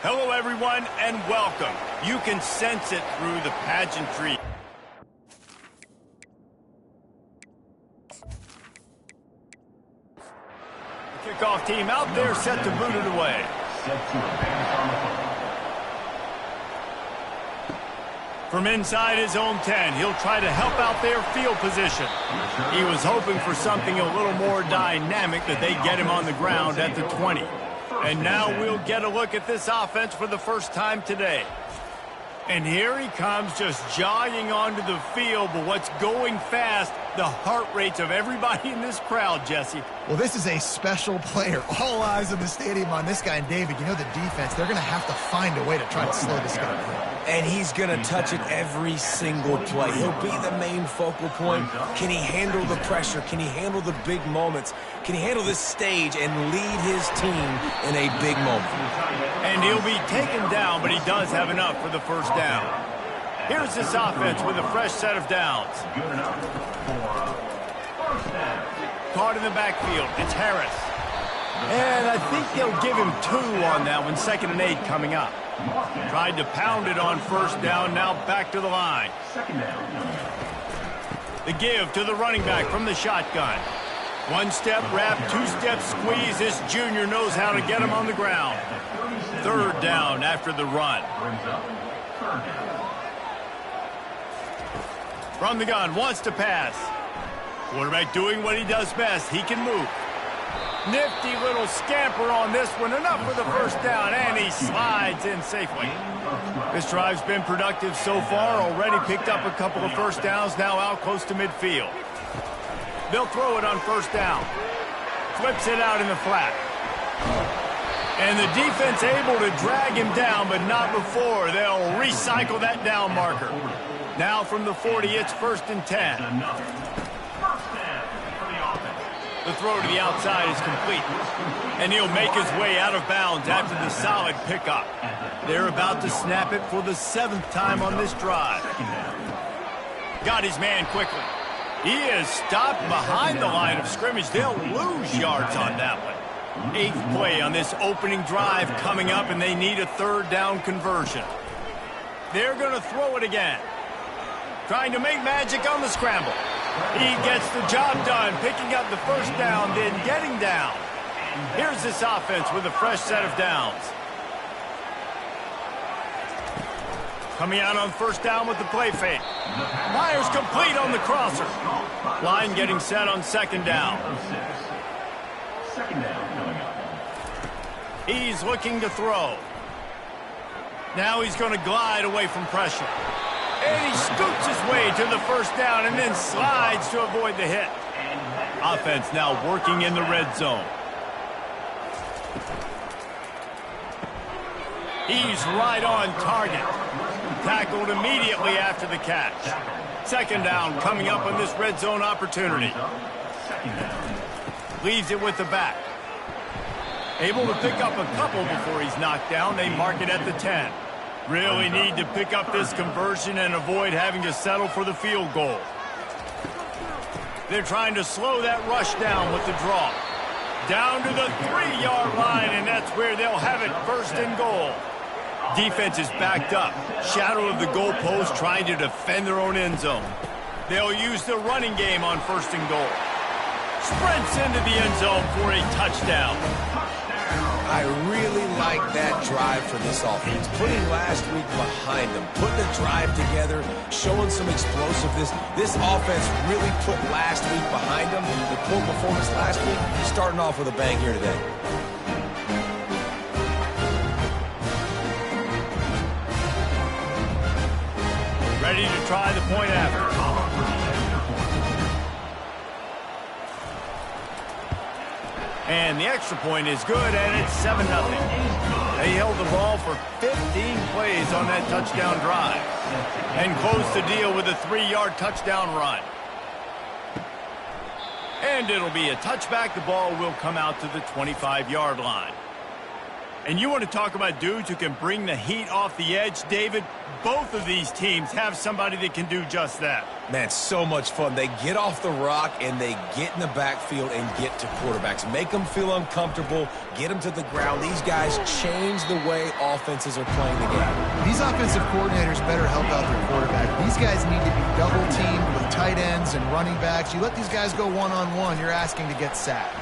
Hello, everyone, and welcome. You can sense it through the pageantry. The kickoff team out there set to boot it away. From inside his own 10, he'll try to help out their field position. He was hoping for something a little more dynamic, that they get him on the ground at the 20. And now we'll get a look at this offense for the first time today. And here he comes, just jogging onto the field, but what's going fast, the heart rates of everybody in this crowd, Jesse. Well, this is a special player. All eyes in the stadium on this guy. And David, you know the defense, they're going to have to find a way to try to slow this guy down. And he's going to touch it every single play. He'll be the main focal point. Can he handle the pressure? Can he handle the big moments? Can he handle this stage and lead his team in a big moment? And he'll be taken down, but he does have enough for the first down. Here's this offense with a fresh set of downs. Caught in the backfield. It's Harris. And I think they'll give him 2 on that one. 2nd and 8 coming up. Tried to pound it on first down, now back to the line. The give to the running back from the shotgun. 1-step wrap, 2-step squeeze. This junior knows how to get him on the ground. 3rd down after the run. From the gun, wants to pass. Quarterback doing what he does best. He can move. Nifty little scamper on this one. Enough for the first down, and he slides in safely. This drive's been productive so far. Already picked up a couple of first downs, now out close to midfield. They'll throw it on first down. Flips it out in the flat. And the defense able to drag him down, but not before. They'll recycle that down marker. Now from the 40, it's 1st and 10. The throw to the outside is complete. And he'll make his way out of bounds after the solid pickup. They're about to snap it for the 7th time on this drive. Got his man quickly. He is stopped behind the line of scrimmage. They'll lose yards on that one. 8th play on this opening drive coming up, and they need a 3rd down conversion. They're going to throw it again. Trying to make magic on the scramble. He gets the job done, picking up the first down, then getting down. Here's this offense with a fresh set of downs. Coming out on first down with the play fake. Myers complete on the crosser. Line getting set on 2nd down. He's looking to throw. Now he's going to glide away from pressure. And he scoots his way to the first down and then slides to avoid the hit. Offense now working in the red zone. He's right on target. Tackled immediately after the catch. 2nd down coming up on this red zone opportunity. Leaves it with the back. Able to pick up a couple before he's knocked down. They mark it at the 10. Really need to pick up this conversion and avoid having to settle for the field goal. They're trying to slow that rush down with the draw. Down to the 3-yard line, and that's where they'll have it, 1st and goal. Defense is backed up. Shadow of the goalpost, trying to defend their own end zone. They'll use the running game on 1st and goal. Sprints into the end zone for a touchdown. I really like that drive for this offense. Putting last week behind them, putting a drive together, showing some explosiveness. This offense really put last week behind them. The poor performance last week, starting off with a bang here today. Ready to try the point after. And the extra point is good, and it's 7-0. They held the ball for 15 plays on that touchdown drive and closed the deal with a 3-yard touchdown run. And it'll be a touchback. The ball will come out to the 25-yard line. And you want to talk about dudes who can bring the heat off the edge, David? Both of these teams have somebody that can do just that. Man, so much fun. They get off the rock and they get in the backfield and get to quarterbacks. Make them feel uncomfortable, get them to the ground. These guys change the way offenses are playing the game. These offensive coordinators better help out their quarterback. These guys need to be double-teamed with tight ends and running backs. You let these guys go one-on-one, you're asking to get sacked.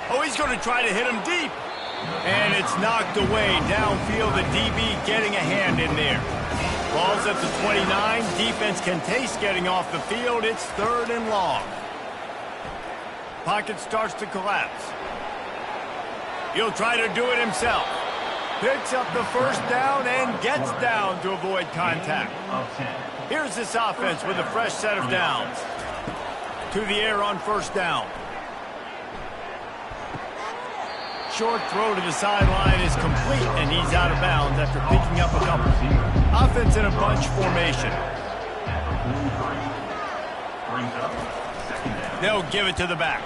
Oh, he's going to try to hit him deep. And it's knocked away downfield. The DB getting a hand in there. Ball's at the 29. Defense can taste getting off the field. It's 3rd and long. Pocket starts to collapse. He'll try to do it himself. Picks up the first down and gets down to avoid contact. Here's this offense with a fresh set of downs. To the air on first down. Short throw to the sideline is complete, and he's out of bounds after picking up a couple. Offense in a bunch formation. They'll give it to the back.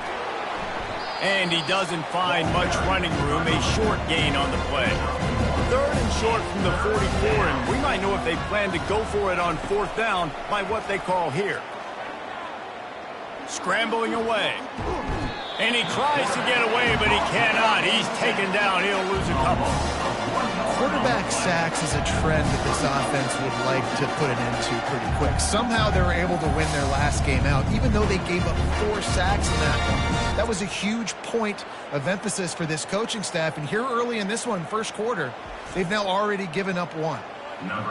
And he doesn't find much running room. A short gain on the play. 3rd and short from the 44, and we might know if they plan to go for it on 4th down by what they call here. Scrambling away. And he tries to get away, but he cannot. He's taken down. He'll lose a couple. Quarterback sacks is a trend that this offense would like to put an end to pretty quick. Somehow they were able to win their last game out, even though they gave up 4 sacks in that one. That was a huge point of emphasis for this coaching staff. And here early in this one, first quarter, they've now already given up 1.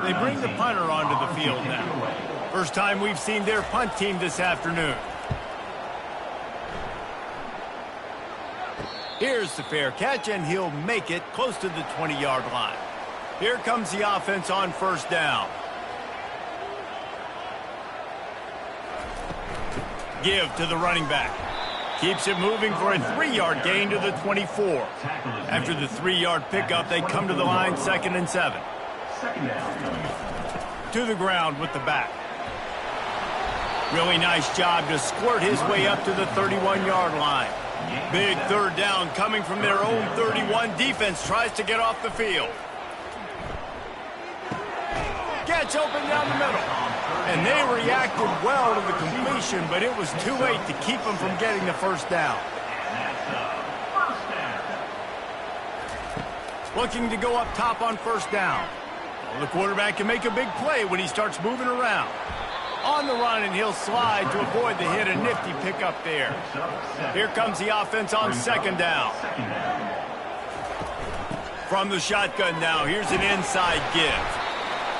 They bring the punter onto the field now. First time we've seen their punt team this afternoon. Here's the fair catch, and he'll make it close to the 20-yard line. Here comes the offense on first down. Give to the running back. Keeps it moving for a 3-yard gain to the 24. After the 3-yard pickup, they come to the line 2nd and 7. To the ground with the back. Really nice job to squirt his way up to the 31-yard line. Big 3rd down coming from their own 31. Defense tries to get off the field. Gets open down the middle. And they reacted well to the completion, but it was too late to keep them from getting the first down. Looking to go up top on first down. Well, the quarterback can make a big play when he starts moving around. On the run, and he'll slide to avoid the hit. A nifty pickup there. Here comes the offense on 2nd down. From the shotgun now, here's an inside give.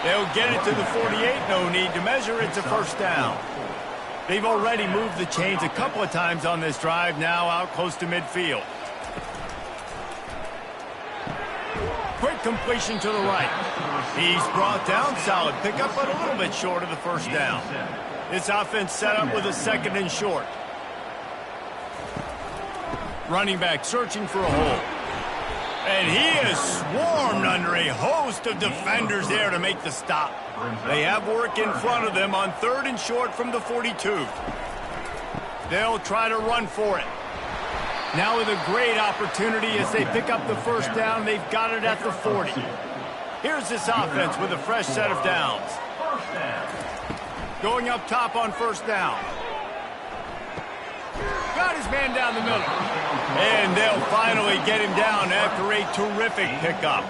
They'll get it to the 48. No need to measure. It's a first down. They've already moved the chains a couple of times on this drive, now out close to midfield. Quick completion to the right. He's brought down. Solid pickup, but a little bit short of the first down. This offense set up with a 2nd and short. Running back searching for a hole. And he is swarmed under a host of defenders there to make the stop. They have work in front of them on 3rd and short from the 42. They'll try to run for it. Now with a great opportunity as they pick up the first down. They've got it at the 40. Here's this offense with a fresh set of downs. Going up top on first down. Got his man down the middle. And they'll finally get him down after a terrific pickup.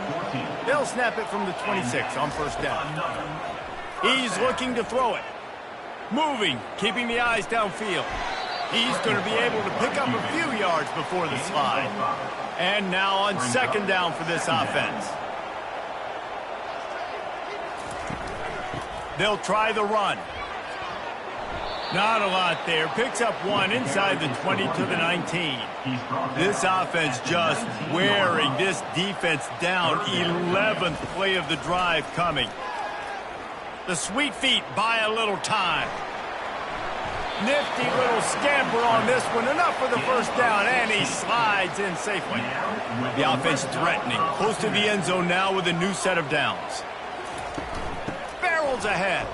They'll snap it from the 26 on first down. He's looking to throw it. Moving, keeping the eyes downfield. He's going to be able to pick up a few yards before the slide. And now on 2nd down for this offense. They'll try the run. Not a lot there. Picks up 1 inside the 20 to the 19. This offense just wearing this defense down. 11th play of the drive coming. The sweet feet buy a little time. Nifty little scamper on this one. Enough for the first down, and he slides in safely. The offense threatening. Close to the end zone now with a new set of downs. Barrels ahead.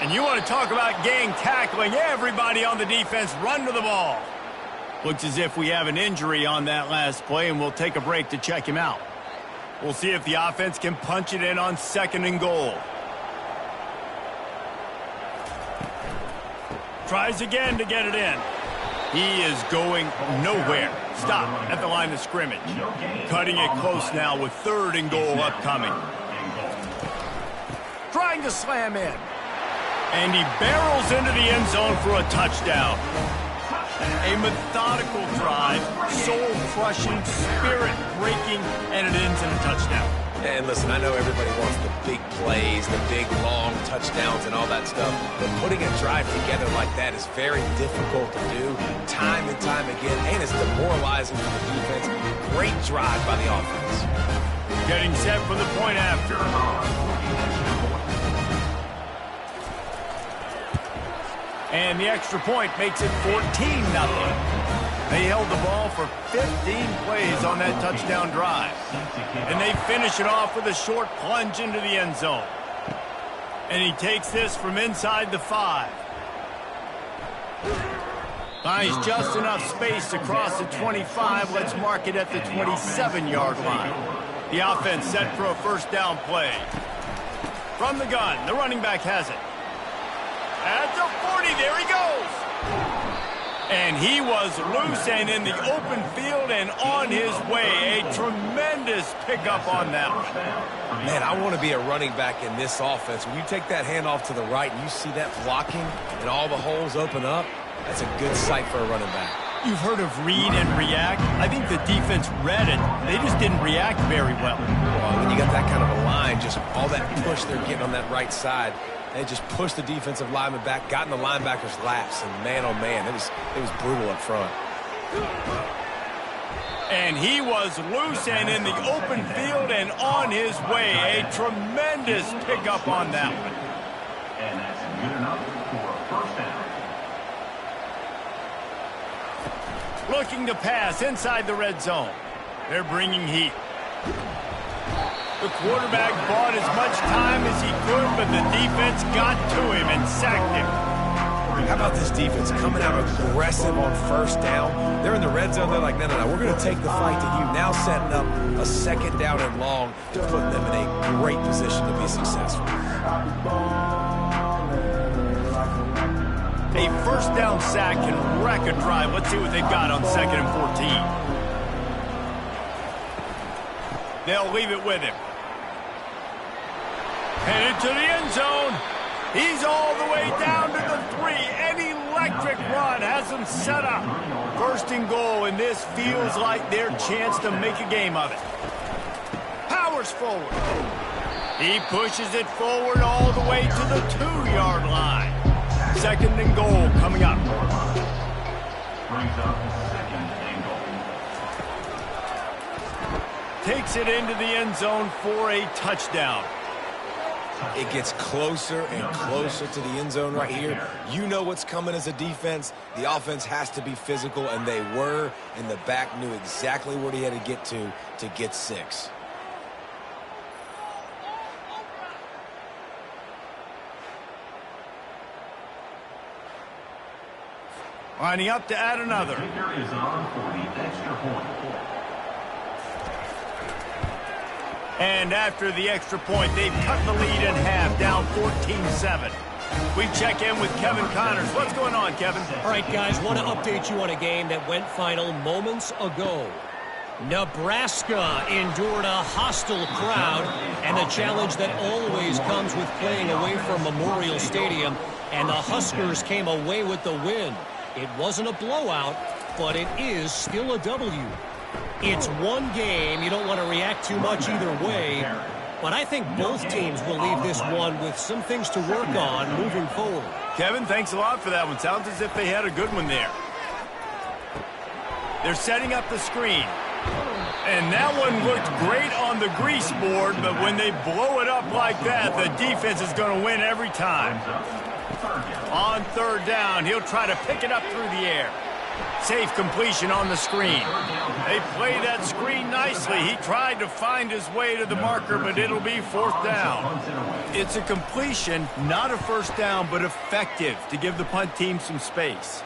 And you want to talk about gang tackling. Everybody on the defense run to the ball. Looks as if we have an injury on that last play, and we'll take a break to check him out. We'll see if the offense can punch it in on 2nd and goal. Tries again to get it in. He is going nowhere. Stop at the line of scrimmage. Cutting it close now with 3rd and goal upcoming. Trying to slam in. And he barrels into the end zone for a touchdown. A methodical drive, soul-crushing, spirit-breaking, and it ends in a touchdown. And listen, I know everybody wants the big plays, the big, long touchdowns and all that stuff, but putting a drive together like that is very difficult to do time and time again, and it's demoralizing for the defense. Great drive by the offense. Getting set for the point after. And the extra point makes it 14-0. They held the ball for 15 plays on that touchdown drive. And they finish it off with a short plunge into the end zone. And he takes this from inside the 5. Finds just enough space to cross the 25. Let's mark it at the 27-yard line. The offense set for a 1st down play. From the gun, the running back has it. At the 40, there he goes. And he was loose and in the open field and on his way. A tremendous pickup on that one. Man, I want to be a running back in this offense. When you take that handoff to the right and you see that blocking and all the holes open up, that's a good sight for a running back. You've heard of read and react. I think the defense read it. They just didn't react very well. Well, when you got that kind of a line, just all that push they're getting on that right side, they just pushed the defensive lineman back, got in the linebacker's laps, and man, oh man, it was brutal up front. And he was loose and in the open field and on his way. A tremendous pickup on that one. And that's good enough for a 1st down. Looking to pass inside the red zone. They're bringing heat. The quarterback bought as much time as he could, but the defense got to him and sacked him. How about this defense coming out aggressive on 1st down? They're in the red zone. They're like, no, we're going to take the fight to you. Now setting up a 2nd down and long to put them in a great position to be successful. A 1st down sack can wreck a drive. Let's see what they've got on 2nd and 14. They'll leave it with him. Headed to the end zone. He's all the way down to the 3. An electric run has him set up. 1st and goal, and this feels like their chance to make a game of it. Powers forward. He pushes it forward all the way to the 2-yard line. 2nd and goal coming up. Brings up 2nd and goal. Takes it into the end zone for a touchdown. It gets closer and closer to the end zone right here. You know what's coming as a defense. The offense has to be physical, and they were, and the back knew exactly where he had to get 6. Lining up to add another. Kicker is on for the extra point. And after the extra point, they've cut the lead in half, down 14-7. We check in with Kevin Connors. What's going on, Kevin? All right, guys, want to update you on a game that went final moments ago. Nebraska endured a hostile crowd and the challenge that always comes with playing away from Memorial Stadium, and the Huskers came away with the win. It wasn't a blowout, but it is still a W. It's one game. You don't want to react too much either way, but I think both teams will leave this one with some things to work on moving forward. Kevin, thanks a lot for that one. Sounds as if they had a good one there. They're setting up the screen. And that one looked great on the grease board, but when they blow it up like that, the defense is going to win every time. On 3rd down, he'll try to pick it up through the air. Safe completion on the screen. They play that screen nicely. He tried to find his way to the marker, but it'll be 4th down. It's a completion, not a 1st down, but effective to give the punt team some space.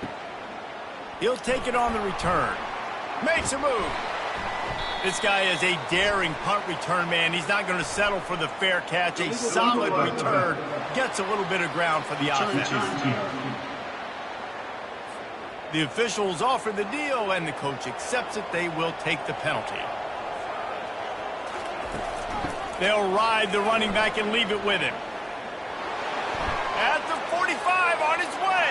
He'll take it on the return. Makes a move. This guy is a daring punt return man. He's not going to settle for the fair catch. A solid return. Gets a little bit of ground for the offense. The officials offer the deal, and the coach accepts it. They will take the penalty. They'll ride the running back and leave it with him. At the 45, on his way.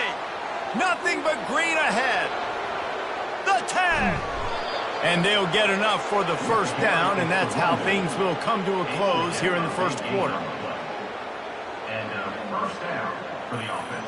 Nothing but green ahead. The 10. And they'll get enough for the first down, and that's how things will come to a close here in the first quarter. And first down for the offense.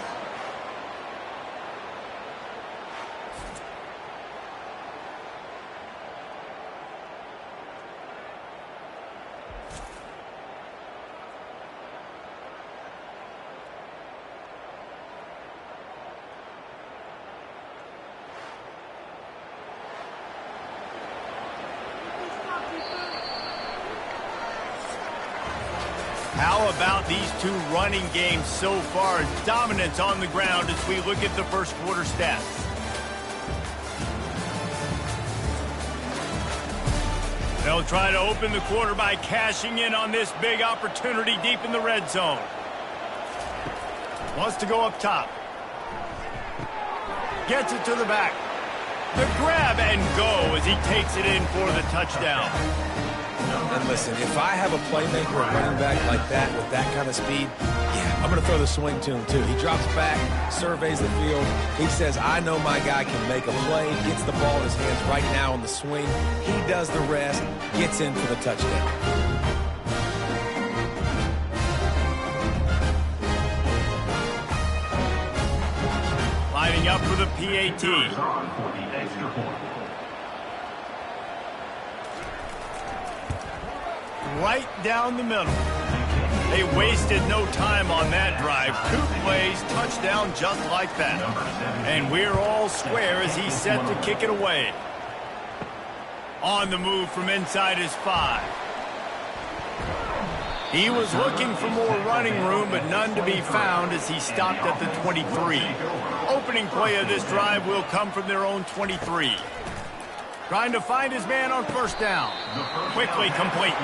How about these two running games so far? Dominance on the ground as we look at the first quarter stats. They'll try to open the quarter by cashing in on this big opportunity deep in the red zone. Wants to go up top. Gets it to the back. The grab and go as he takes it in for the touchdown. And listen, if I have a playmaker at running back like that with that kind of speed, yeah, I'm going to throw the swing to him too. He drops back, surveys the field. He says, I know my guy can make a play, gets the ball in his hands right now on the swing. He does the rest, gets in for the touchdown. Lining up for the PAT. On for the extra point. Right down the middle. They wasted no time on that drive. 2 plays, touchdown just like that. And we're all square as he's set to kick it away. On the move from inside his 5. He was looking for more running room, but none to be found as he stopped at the 23. Opening play of this drive will come from their own 23. Trying to find his man on first down. Quickly complete.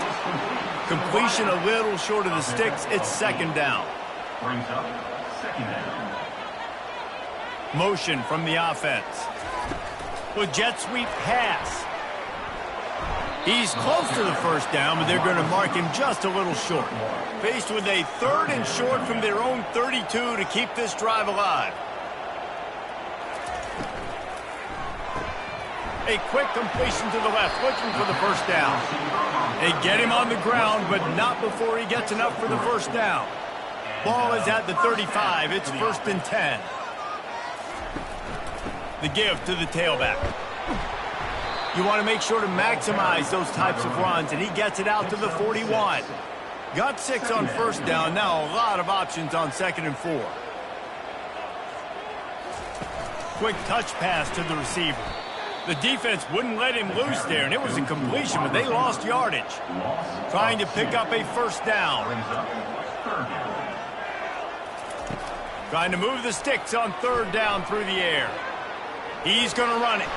Completion a little short of the sticks. It's second down. Brings up second down. Motion from the offense. With jet sweep pass. He's close to the first down, but they're going to mark him just a little short. Faced with a 3rd and short from their own 32 to keep this drive alive. A quick completion to the left, looking for the first down. They get him on the ground, but not before he gets enough for the first down. Ball is at the 35. It's 1st and 10. The give to the tailback. You want to make sure to maximize those types of runs, and he gets it out to the 41. Got 6 on first down. Now a lot of options on 2nd and 4. Quick touch pass to the receiver. The defense wouldn't let him loose there, and it was a completion, but they lost yardage. Trying to pick up a first down. Trying to move the sticks on 3rd down through the air. He's going to run it.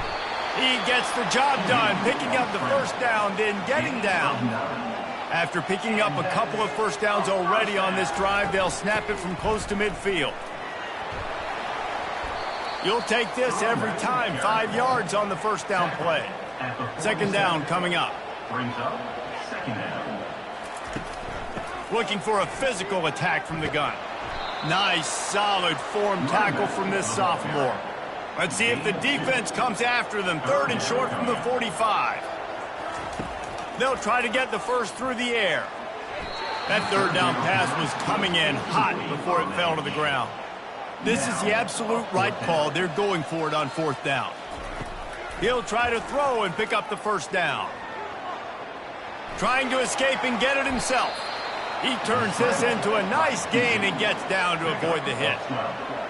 He gets the job done, picking up the first down, then getting down. After picking up a couple of first downs already on this drive, they'll snap it from close to midfield. You'll take this every time. 5 yards on the first down play. 2nd down coming up. Brings up second down. Looking for a physical attack from the gun. Nice, solid form tackle from this sophomore. Let's see if the defense comes after them. 3rd and short from the 45. They'll try to get the first through the air. That 3rd down pass was coming in hot before it fell to the ground. This is the absolute right call. They're going for it on 4th down. He'll try to throw and pick up the first down. Trying to escape and get it himself. He turns this into a nice gain and gets down to avoid the hit.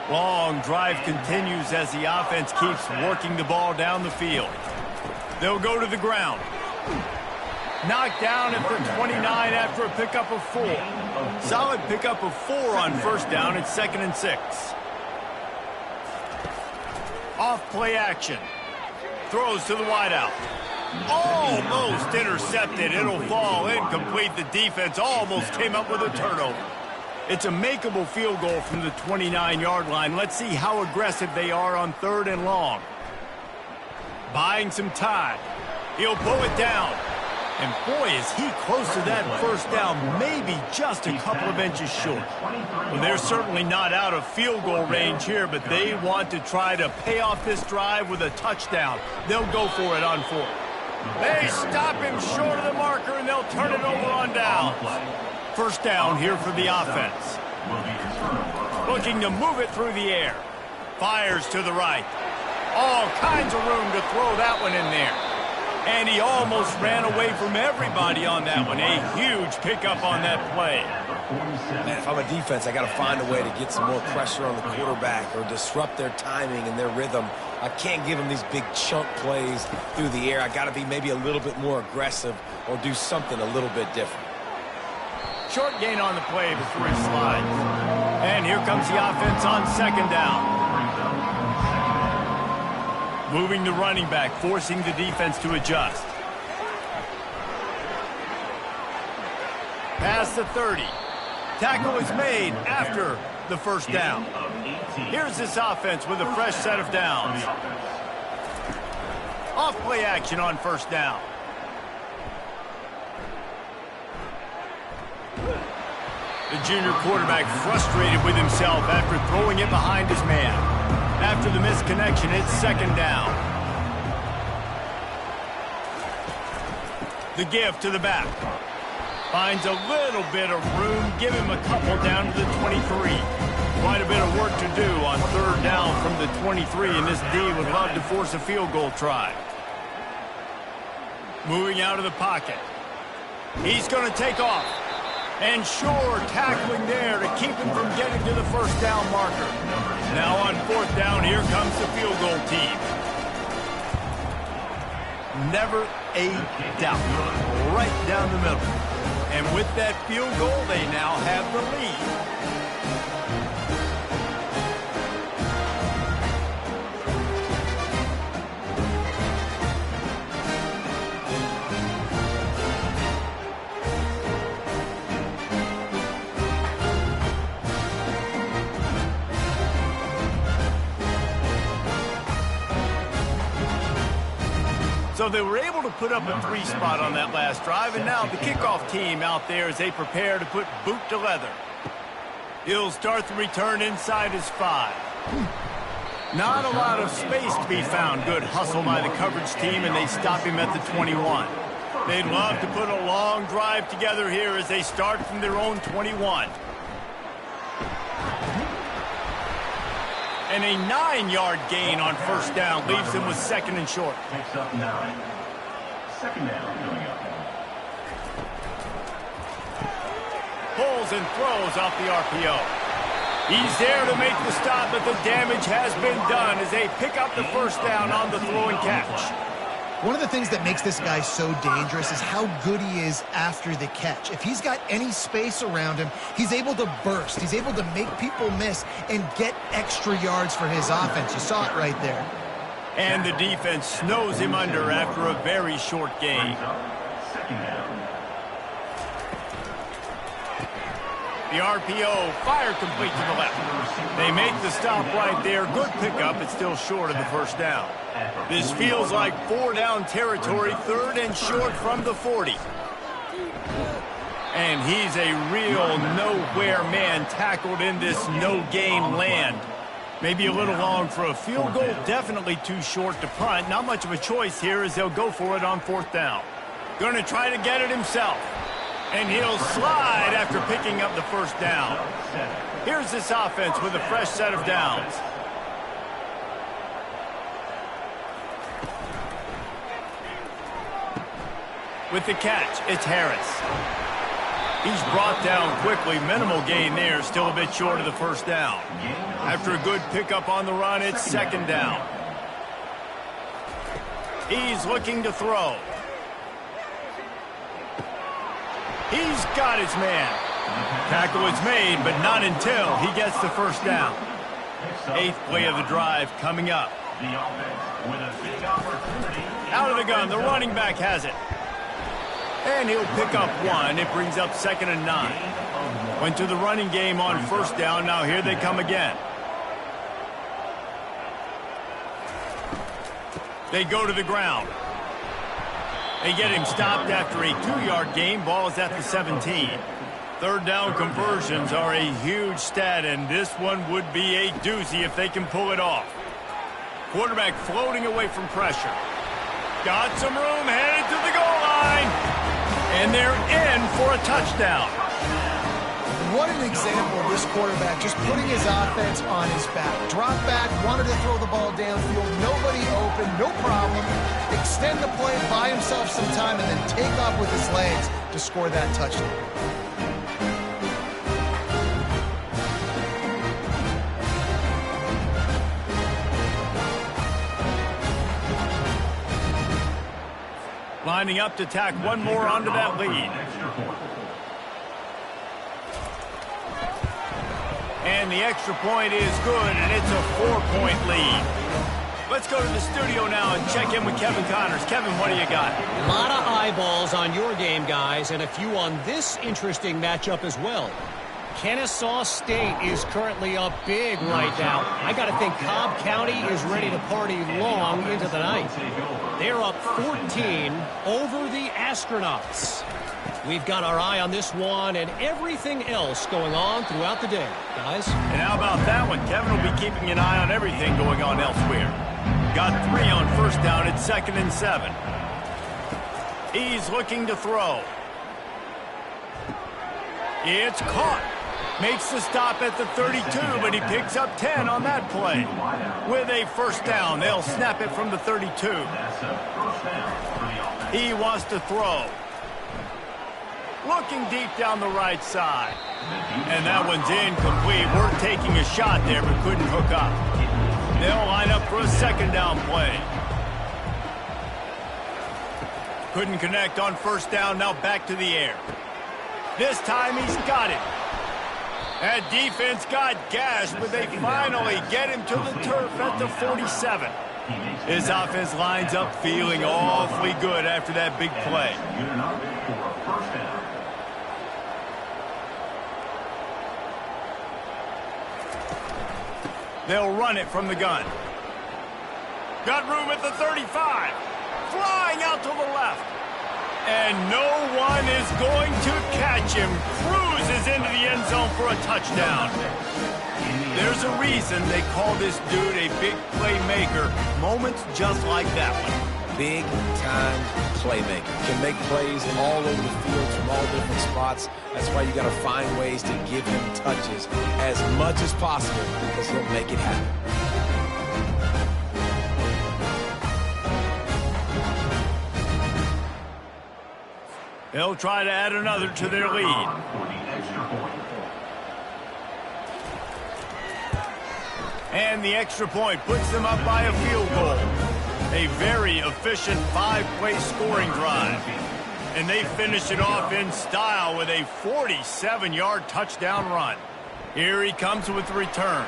Long drive continues as the offense keeps working the ball down the field. They'll go to the ground. Knocked down at the 29 after a pickup of 4. Solid pickup of 4 on first down. It's 2nd and 6. Off play action. Throws to the wideout. Almost intercepted. It'll fall incomplete. The defense almost came up with a turnover. It's a makeable field goal from the 29-yard line. Let's see how aggressive they are on 3rd and long. Buying some time. He'll pull it down. And boy, is he close to that first down, maybe just a couple of inches short. Well, they're certainly not out of field goal range here, but they want to try to pay off this drive with a touchdown. They'll go for it on 4th. They stop him short of the marker, and they'll turn it over on downs. First down here for the offense. Looking to move it through the air. Fires to the right. All kinds of room to throw that one in there. And he almost ran away from everybody on that one. A huge pickup on that play. Man, if I'm a defense, I got to find a way to get some more pressure on the quarterback or disrupt their timing and their rhythm. I can't give them these big chunk plays through the air. I got to be maybe a little bit more aggressive or do something a little bit different. Short gain on the play before he slides. And here comes the offense on 2nd down. Moving the running back, forcing the defense to adjust. Past the 30. Tackle is made after the first down. Here's this offense with a fresh set of downs. Off play action on 1st down. The junior quarterback frustrated with himself after throwing it behind his man. After the misconnection, it's 2nd down. The give to the back. Finds a little bit of room. Give him a couple down to the 23. Quite a bit of work to do on 3rd down from the 23, and this D would love to force a field goal try. Moving out of the pocket. He's going to take off. And sure, tackling there to keep him from getting to the first down marker. Now on 4th down, here comes the field goal team. Never a doubt. Right down the middle. And with that field goal, they now have the lead. So they were able to put up a 3 spot on that last drive, and now the kickoff team out there as they prepare to put boot to leather. He'll start the return inside his 5. Not a lot of space to be found. Good hustle by the coverage team, and they stop him at the 21. They'd love to put a long drive together here as they start from their own 21. And a 9-yard gain on 1st down leaves them with 2nd and short. Takes up 9. 2nd down coming up. Pulls and throws off the RPO. He's there to make the stop, but the damage has been done as they pick up the first down on the throw and catch. One of the things that makes this guy so dangerous is how good he is after the catch. If he's got any space around him, he's able to burst. He's able to make people miss and get extra yards for his offense. You saw it right there. And the defense snows him under after a very short gain. 2nd down. The RPO fired complete to the left. They make the stop right there. Good pickup. It's still short of the first down. This feels like 4-down territory, 3rd and short from the 40. And he's a real nowhere man tackled in this no-gain land. Maybe a little long for a field goal, definitely too short to punt. Not much of a choice here as they'll go for it on 4th down. Going to try to get it himself. And he'll slide after picking up the first down. Here's this offense with a fresh set of downs. With the catch, it's Harris. He's brought down quickly. Minimal gain there, still a bit short of the first down. After a good pickup on the run, it's 2nd down. He's looking to throw. He's got his man. Tackle is made, but not until he gets the first down. 8th play of the drive coming up. The offense with a big opportunity. Out of the gun, the running back has it. And he'll pick up 1. It brings up 2nd and 9. Went to the running game on 1st down. Now here they come again. They go to the ground. They get him stopped after a 2-yard gain. Ball is at the 17. 3rd down conversions are a huge stat, and this one would be a doozy if they can pull it off. Quarterback floating away from pressure. Got some room, headed to the goal line. And they're in for a touchdown. What an example of this quarterback just putting his offense on his back. Drop back, wanted to throw the ball downfield, nobody open, no problem. Extend the play, buy himself some time, and then take off with his legs to score that touchdown. Lining up to tack one more onto that lead. And the extra point is good, and it's a 4-point lead. Let's go to the studio now and check in with Kevin Connors. Kevin, what do you got? A lot of eyeballs on your game, guys, and a few on this interesting matchup as well. Kennesaw State is currently up big right now. I got to think Cobb County is ready to party long into the night. They're up 14 over the Astronauts. We've got our eye on this one and everything else going on throughout the day, guys. And how about that one? Kevin will be keeping an eye on everything going on elsewhere. Got 3 on 1st down. It's 2nd and 7. He's looking to throw. It's caught. Makes the stop at the 32, but he picks up 10 on that play. With a 1st down, they'll snap it from the 32. He wants to throw. Looking deep down the right side. And that one's incomplete. We're taking a shot there, but couldn't hook up. They'll line up for a 2nd down play. Couldn't connect on 1st down, now back to the air. This time he's got it. That defense got gashed, but they finally get him to the turf at the 47. His offense lines up feeling awfully good after that big play. They'll run it from the gun. Got room at the 35. Flying out to the left. And no one is going to catch him. Cruises into the end zone for a touchdown. There's a reason they call this dude a big playmaker. Moments just like that one. Big-time playmaker. Can make plays all over the field from all different spots. That's why you got to find ways to give him touches as much as possible because he'll make it happen. They'll try to add another to their lead. And the extra point puts them up by a field goal. A very efficient 5-play scoring drive. And they finish it off in style with a 47-yard touchdown run. Here he comes with the return.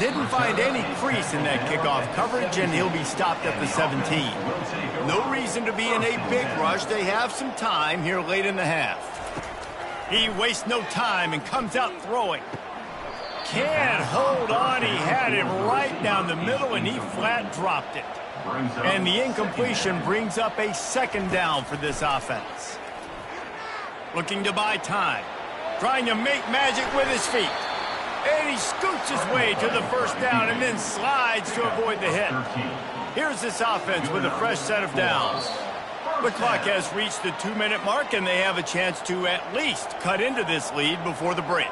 Didn't find any crease in that kickoff coverage, and he'll be stopped at the 17. No reason to be in a big rush. They have some time here late in the half. He wastes no time and comes out throwing. Can't hold on. He had it right down the middle, and he flat dropped it. And the incompletion brings up a 2nd down for this offense. Looking to buy time. Trying to make magic with his feet. And he scoots his way to the 1st down and then slides to avoid the hit. Here's this offense with a fresh set of downs. The clock has reached the 2-minute mark, and they have a chance to at least cut into this lead before the break.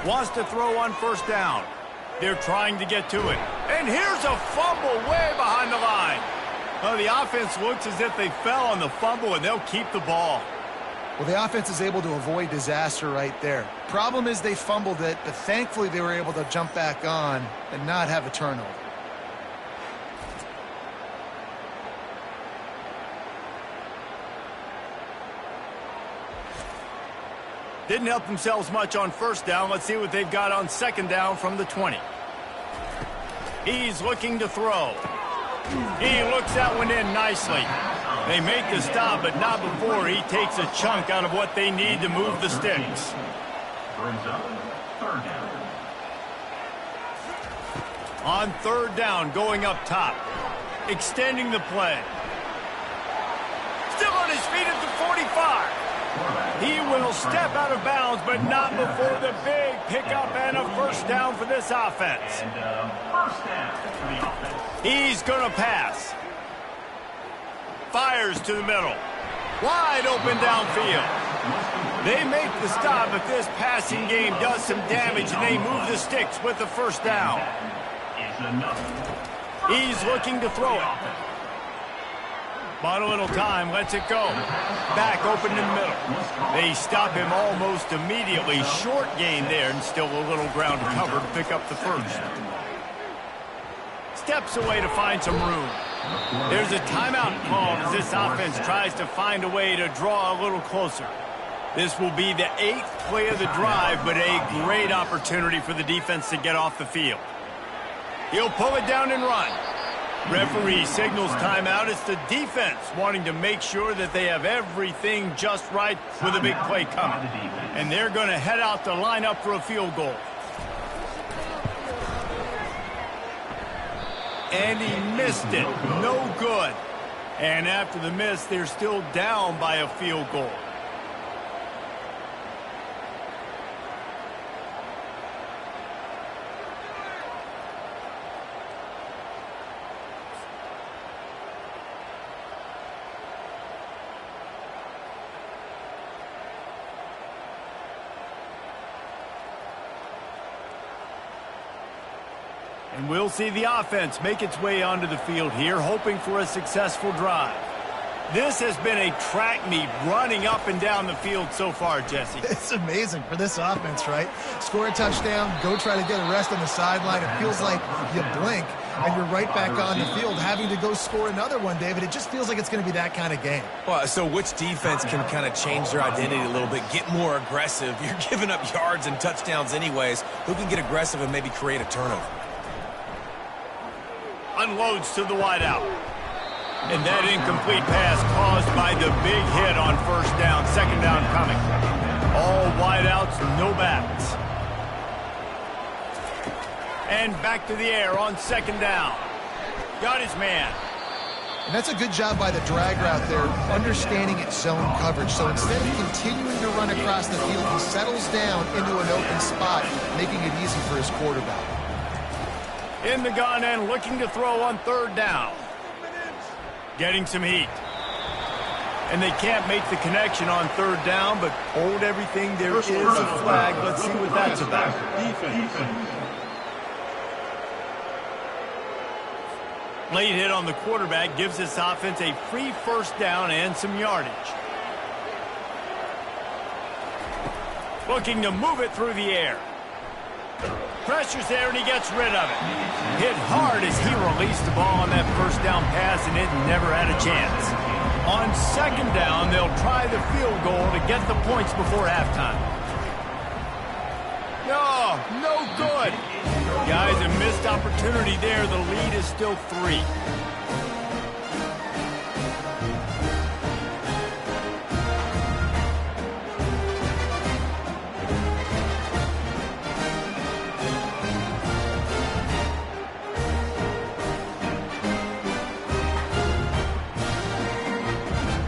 Wants to throw on 1st down. They're trying to get to it. And here's a fumble way behind the line. Well, the offense looks as if they fell on the fumble, and they'll keep the ball. Well, the offense is able to avoid disaster right there. Problem is they fumbled it, but thankfully they were able to jump back on and not have a turnover. Didn't help themselves much on 1st down. Let's see what they've got on 2nd down from the 20. He's looking to throw. He looks that one in nicely. They make the stop, but not before he takes a chunk out of what they need to move the sticks. Brings up third down. On third down, going up top. Extending the play. Still on his feet at the 45. He will step out of bounds, but not before the big pickup and a first down for this offense. And first down for the offense. He's going to pass. Fires to the middle. Wide open downfield. They make the stop, but this passing game does some damage, and they move the sticks with the first down. He's looking to throw it. Bought a little time, lets it go. Back open in the middle. They stop him almost immediately. Short gain there, and still a little ground to cover to pick up the first. Steps away to find some room. There's a timeout called as this offense tries to find a way to draw a little closer. This will be the 8th play of the drive, but a great opportunity for the defense to get off the field. He'll pull it down and run. Referee signals timeout. It's the defense wanting to make sure that they have everything just right with a big play coming. And they're going to head out to line up for a field goal. And he missed it. No good. And after the miss, they're still down by a field goal. And we'll see the offense make its way onto the field here, hoping for a successful drive. This has been a track meet running up and down the field so far, Jesse. It's amazing for this offense, right? Score a touchdown, go try to get a rest on the sideline. It feels like you blink, and you're right back on the field having to go score another one, David. It just feels like it's going to be that kind of game. Well, so which defense can kind of change their identity a little bit, get more aggressive? You're giving up yards and touchdowns anyways. Who can get aggressive and maybe create a turnover? Unloads to the wideout. And that incomplete pass caused by the big hit on first down. Second down coming. All wideouts, no backs. And back to the air on second down. Got his man. And that's a good job by the drag route there, understanding its zone coverage. So instead of continuing to run across the field, he settles down into an open spot, making it easy for his quarterback. In the gun and looking to throw on third down. Getting some heat. And they can't make the connection on third down, but hold everything. There is a flag. Let's see what that's about. Late hit on the quarterback gives this offense a free first down and some yardage. Looking to move it through the air. Pressure's there, and he gets rid of it. Hit hard as he released the ball on that first down pass, and it never had a chance. On second down, they'll try the field goal to get the points before halftime. No good. Guys, a missed opportunity there. The lead is still 3.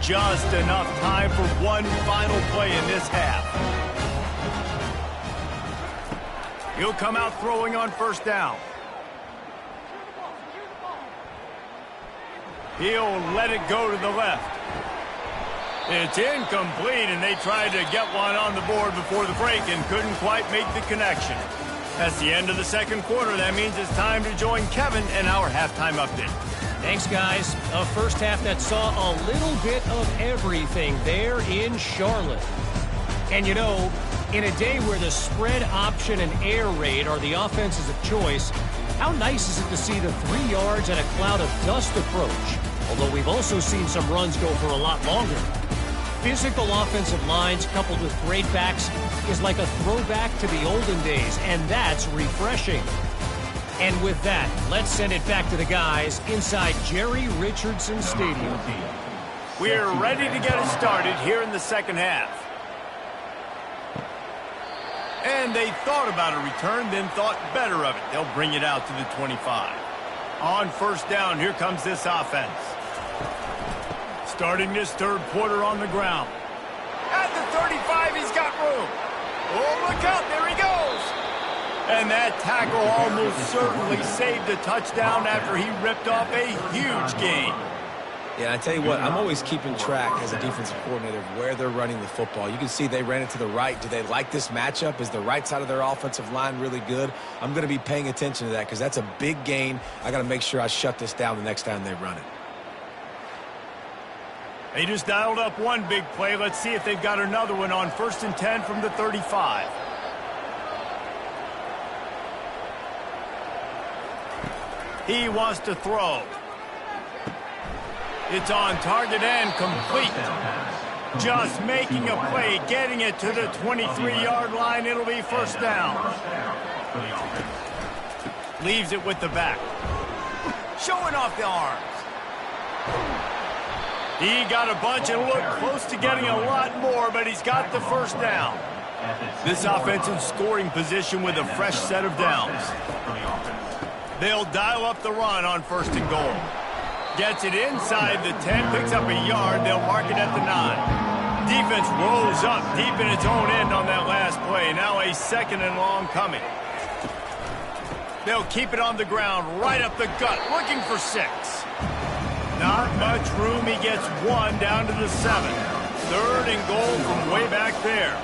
Just enough time for one final play in this half. He'll come out throwing on first down. He'll let it go to the left. It's incomplete, and they tried to get one on the board before the break and couldn't quite make the connection. That's the end of the second quarter. That means it's time to join Kevin in our halftime update. Thanks, guys. A first half that saw a little bit of everything there in Charlotte. And, you know, in a day where the spread option and air raid are the offenses of choice, how nice is it to see the 3 yards and a cloud of dust approach? Although we've also seen some runs go for a lot longer. Physical offensive lines coupled with great backs is like a throwback to the olden days, and that's refreshing. And with that, let's send it back to the guys inside Jerry Richardson Stadium. We're ready to get it started here in the second half. And they thought about a return, then thought better of it. They'll bring it out to the 25. On first down, here comes this offense. Starting this third quarter on the ground. At the 35, he's got room. Oh, look out, there he goes. And that tackle almost certainly saved a touchdown after he ripped off a huge gain. Yeah, I tell you what, I'm always keeping track as a defensive coordinator of where they're running the football. You can see they ran it to the right. Do they like this matchup? Is the right side of their offensive line really good? I'm going to be paying attention to that because that's a big gain. I got to make sure I shut this down the next time they run it. They just dialed up one big play. Let's see if they've got another one on 1st and 10 from the 35. He wants to throw. It's on target and complete. Just making a play, getting it to the 23-yard line. It'll be first down. Leaves it with the back. Showing off the arms. He got a bunch and looked close to getting a lot more, but he's got the first down. This offensive scoring position with a fresh set of downs. They'll dial up the run on 1st and goal. Gets it inside the 10, picks up a yard. They'll mark it at the 9. Defense rolls up deep in its own end on that last play. Now a 2nd and long coming. They'll keep it on the ground, right up the gut, looking for 6. Not much room. He gets 1 down to the 7. 3rd and goal from way back there.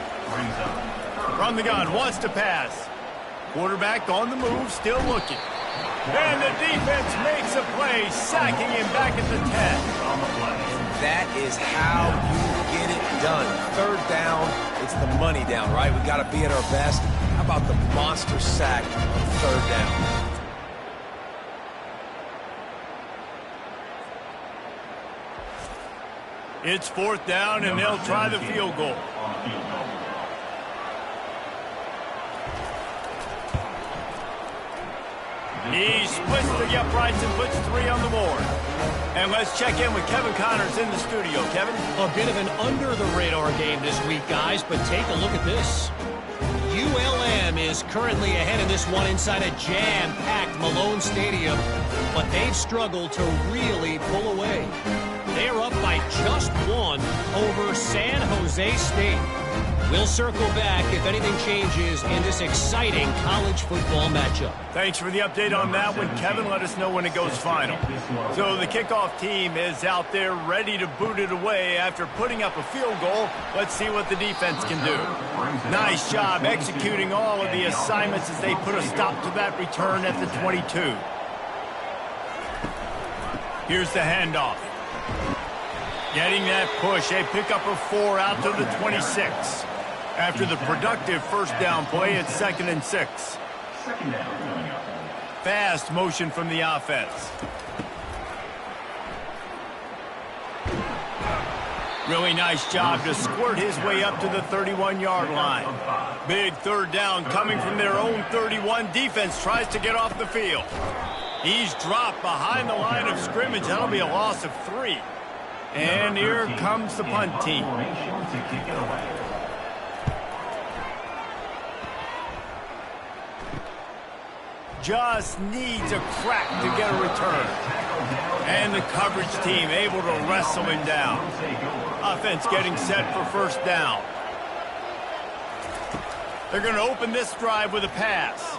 From the gun, wants to pass. Quarterback on the move, still looking. And the defense makes a play, sacking him back at the 10. That is how you get it done. 3rd down, it's the money down, right? We got to be at our best. How about the monster sack on 3rd down? It's 4th down, and they'll try the field goal. He splits the uprights and puts 3 on the board. And let's check in with Kevin Connors in the studio. Kevin? A bit of an under-the-radar game this week, guys, but take a look at this. ULM is currently ahead in this one inside a jam-packed Malone Stadium, but they've struggled to really pull away. They're up by just 1 over San Jose State. We'll circle back if anything changes in this exciting college football matchup. Thanks for the update on that one, Kevin. Let us know when it goes final. So the kickoff team is out there ready to boot it away after putting up a field goal. Let's see what the defense can do. Nice job executing all of the assignments as they put a stop to that return at the 22. Here's the handoff. Getting that push, a pickup of 4 out to the 26. After the productive first down play, it's 2nd and 6. Fast motion from the offense. Really nice job to squirt his way up to the 31-yard line. Big 3rd down coming from their own 31. Defense tries to get off the field. He's dropped behind the line of scrimmage. That'll be a loss of 3. And here comes the punt team. Just needs a crack to get a return. And the coverage team able to wrestle him down. Offense getting set for first down. They're going to open this drive with a pass.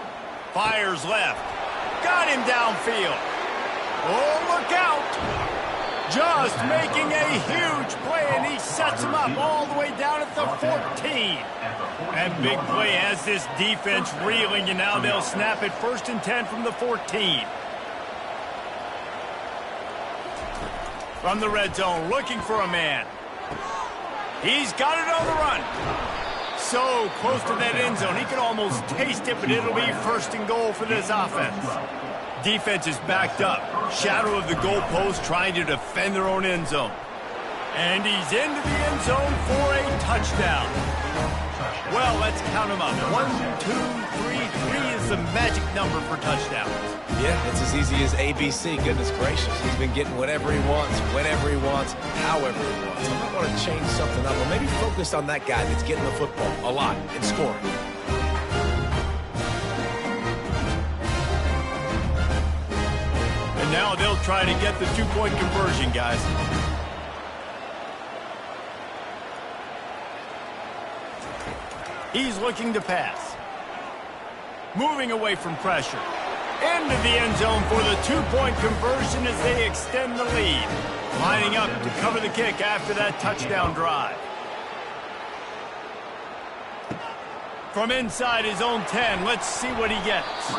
Fires left. Got him downfield. Oh, look out. Just making a huge play, and he sets him up all the way down at the 14. That big play has this defense reeling, and now they'll snap it 1st and 10 from the 14. From the red zone, looking for a man. He's got it on the run. So close to that end zone, he can almost taste it, but it'll be 1st and goal for this offense. Defense is backed up. Shadow of the goalpost trying to defend their own end zone. And he's into the end zone for a touchdown. Well, let's count them up. 1, 2, 3. 3 is the magic number for touchdowns. Yeah, it's as easy as ABC. Goodness gracious. He's been getting whatever he wants, whenever he wants, however he wants. I might want to change something up, or maybe focus on that guy that's getting the football a lot and scoring. And now they'll try to get the two-point conversion, guys. He's looking to pass. Moving away from pressure. Into the end zone for the two-point conversion as they extend the lead. Lining up to cover the kick after that touchdown drive. From inside his own 10, let's see what he gets.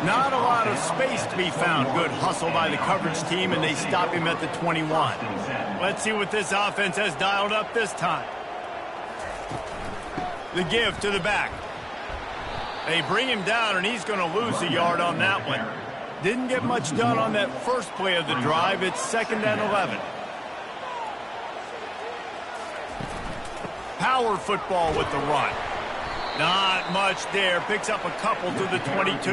Not a lot of space to be found. Good hustle by the coverage team, and they stop him at the 21. Let's see what this offense has dialed up this time. The give to the back. They bring him down, and he's going to lose a yard on that one. Didn't get much done on that first play of the drive. It's 2nd and 11. Power football with the run. Not much there. Picks up a couple to the 22.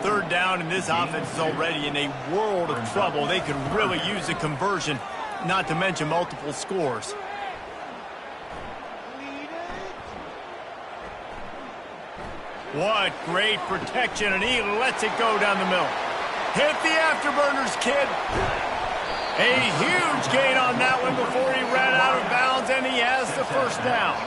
3rd down, and this offense is already in a world of trouble. They could really use a conversion, not to mention multiple scores. What great protection, and he lets it go down the middle. Hit the afterburners, kid. A huge gain on that one before he ran out of bounds, and he has the 1st down.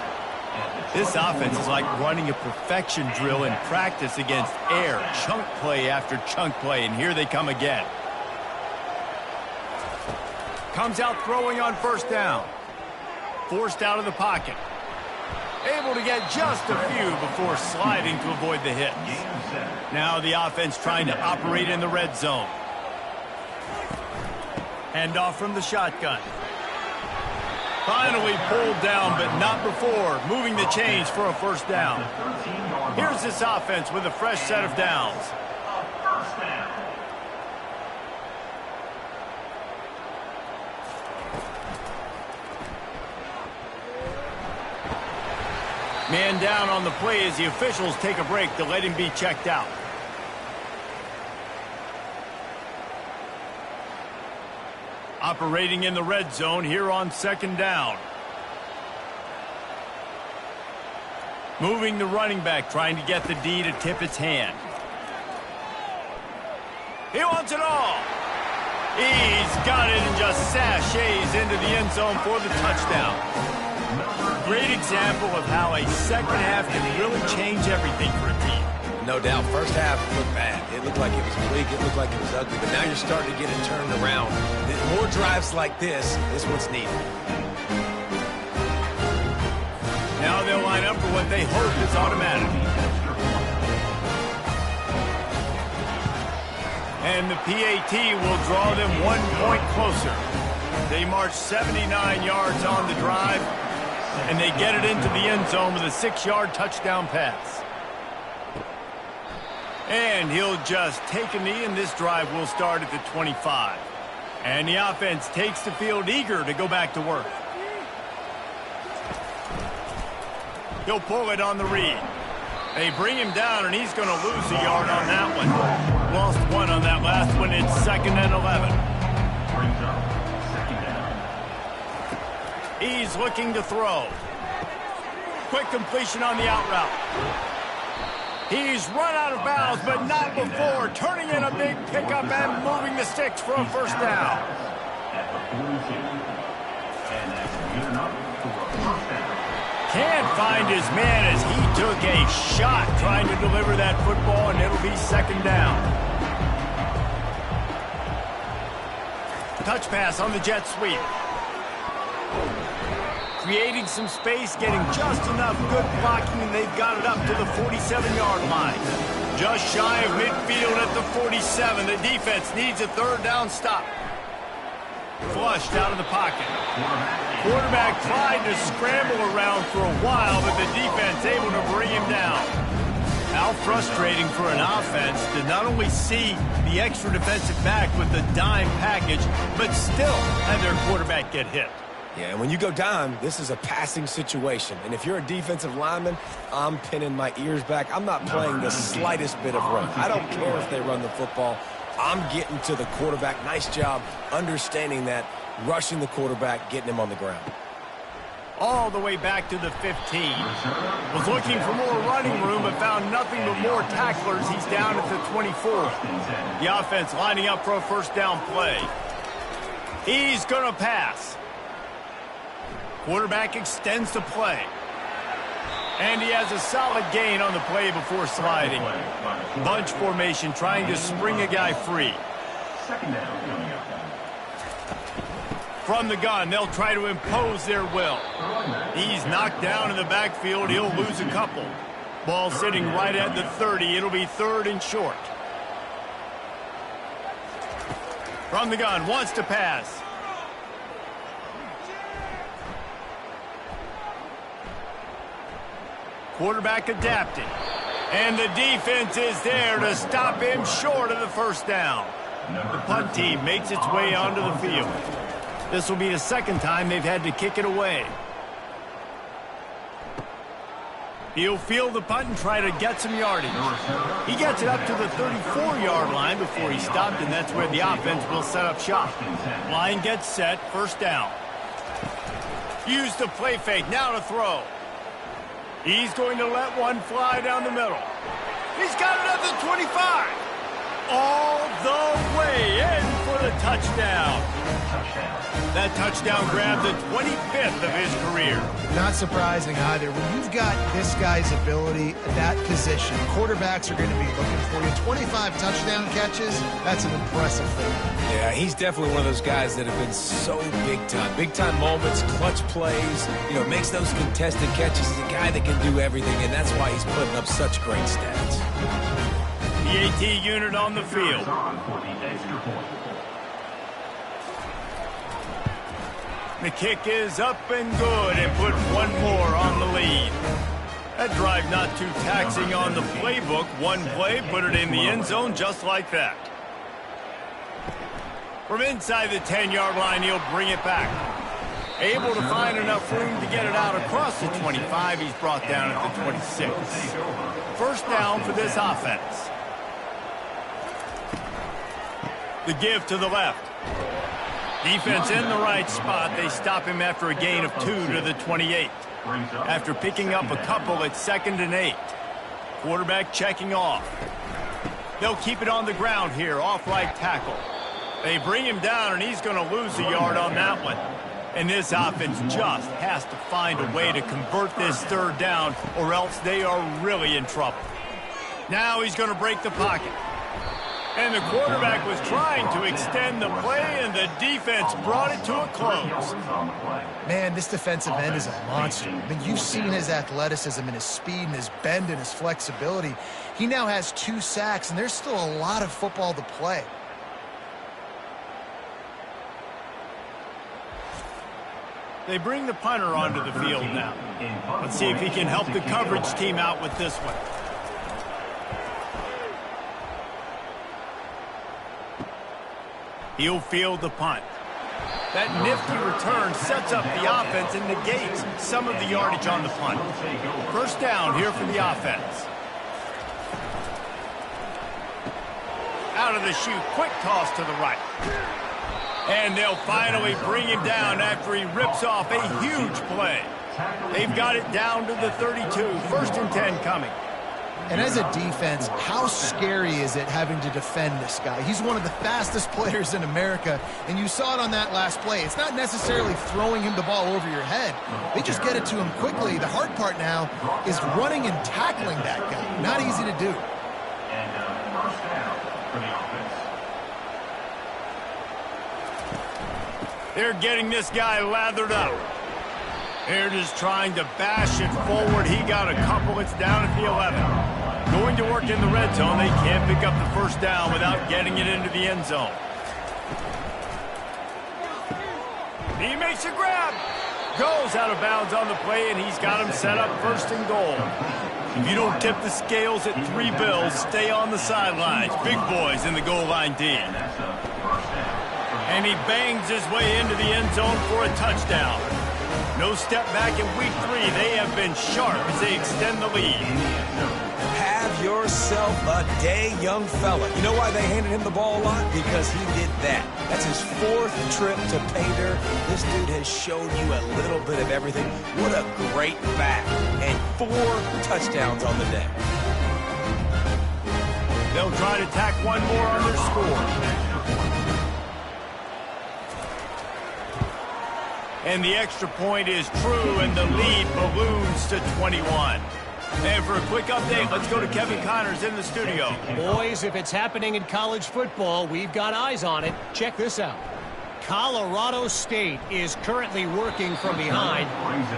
This offense is like running a perfection drill in practice against air. Chunk play after chunk play, and here they come again. Comes out throwing on 1st down. Forced out of the pocket. Able to get just a few before sliding to avoid the hits. Now the offense trying to operate in the red zone. Hand off from the shotgun. Finally pulled down, but not before. Moving the chains for a 1st down. Here's this offense with a fresh set of downs. Man down on the play as the officials take a break to let him be checked out. Operating in the red zone here on 2nd down. Moving the running back, trying to get the D to tip its hand. He wants it all. He's got it and just sashays into the end zone for the touchdown. Great example of how a second half can really change everything for a team. No doubt. First half looked bad. It looked like it was bleak. It looked like it was ugly. But now you're starting to get it turned around. More drives like this is what's needed. Now they'll line up for what they hope is automatic. And the PAT will draw them 1 point closer. They march 79 yards on the drive, and they get it into the end zone with a 6-yard touchdown pass. And he'll just take a knee, and this drive will start at the 25. And the offense takes the field eager to go back to work. He'll pull it on the read. They bring him down, and he's going to lose a yard on that one. Lost 1 on that last one. It's 2nd and 11. He's looking to throw. Quick completion on the out route. He's run out of bounds, but not before. Turning in a big pickup and moving the sticks for a 1st down. Can't find his man as he took a shot trying to deliver that football, and it'll be 2nd down. Touch pass on the jet sweep. Creating some space, getting just enough good blocking, and they've got it up to the 47-yard line. Just shy of midfield at the 47. The defense needs a 3rd down stop. Flushed out of the pocket. Quarterback tried to scramble around for a while, but the defense able to bring him down. How frustrating for an offense to not only see the extra defensive back with the dime package, but still have their quarterback get hit. Yeah, and when you go down, this is a passing situation. And if you're a defensive lineman, I'm pinning my ears back. I'm not playing the slightest bit of run. I don't care if they run the football. I'm getting to the quarterback. Nice job understanding that, rushing the quarterback, getting him on the ground. All the way back to the 15. Was looking for more running room, but found nothing but more tacklers. He's down at the 24. The offense lining up for a first down play. He's going to pass. Quarterback extends the play. And he has a solid gain on the play before sliding. Bunch formation trying to spring a guy free. From the gun, they'll try to impose their will. He's knocked down in the backfield. He'll lose a couple. Ball sitting right at the 30. It'll be 3rd and short. From the gun, wants to pass. Quarterback adapting. And the defense is there to stop him short of the first down. The punt team makes its way onto the field. This will be the second time they've had to kick it away. He'll field the punt and try to get some yardage. He gets it up to the 34-yard line before he stopped, and that's where the offense will set up shop. Line gets set, first down. Use the play fake, now to throw. He's going to let one fly down the middle. He's got it at the 25. All the way in for the touchdown. That touchdown grabbed the 25th of his career. Not surprising either. When you've got this guy's ability at that position, quarterbacks are going to be looking for you. 25 touchdown catches, that's an impressive thing. Yeah, he's definitely one of those guys that have been so big time. Big time moments, clutch plays, makes those contested catches. He's a guy that can do everything, and that's why he's putting up such great stats. The AT unit on the field. The kick is up and good, and put one more on the lead. That drive not too taxing on the playbook. One play, put it in the end zone just like that. From inside the 10-yard line, he'll bring it back. Able to find enough room to get it out across the 25. He's brought down at the 26. First down for this offense. The give to the left. Defense in the right spot. They stop him after a gain of 2 to the 28. After picking up a couple at 2nd and 8. Quarterback checking off. They'll keep it on the ground here, off right tackle. They bring him down, and he's going to lose a yard on that one. And this offense just has to find a way to convert this 3rd down, or else they are really in trouble. Now he's going to break the pocket. And the quarterback was trying to extend the play, and the defense brought it to a close. Man, this defensive end is a monster. I mean, you've seen his athleticism and his speed and his bend and his flexibility. He now has 2 sacks, and there's still a lot of football to play. They bring the punter onto the field now. Let's see if he can help the coverage team out with this one. He'll field the punt. That nifty return sets up the offense and negates some of the yardage on the punt. First down here for the offense. Out of the chute, quick toss to the right. And they'll finally bring him down after he rips off a huge play. They've got it down to the 32. 1st and 10 coming. And as a defense, how scary is it having to defend this guy? He's one of the fastest players in America, and you saw it on that last play. It's not necessarily throwing him the ball over your head. They just get it to him quickly. The hard part now is running and tackling that guy. Not easy to do. And first down for the offense. They're getting this guy lathered up. They're just trying to bash it forward. He got a couple. It's down at the 11. Going to work in the red zone. They can't pick up the first down without getting it into the end zone. He makes a grab. Goes out of bounds on the play, and he's got him set up 1st and goal. If you don't tip the scales at 3 bills, stay on the sidelines. Big boys in the goal line D. And that's a first down for the And he bangs his way into the end zone for a touchdown. No step back in week 3. They have been sharp as they extend the lead. Have yourself a day, young fella. You know why they handed him the ball a lot? Because he did that. That's his 4th trip to pay dirt. This dude has showed you a little bit of everything. What a great back. And 4 touchdowns on the day. They'll try to tack one more on their score. And the extra point is true, and the lead balloons to 21. And for a quick update, let's go to Kevin Connors in the studio. Boys, if it's happening in college football, we've got eyes on it. Check this out. Colorado State is currently working from behind,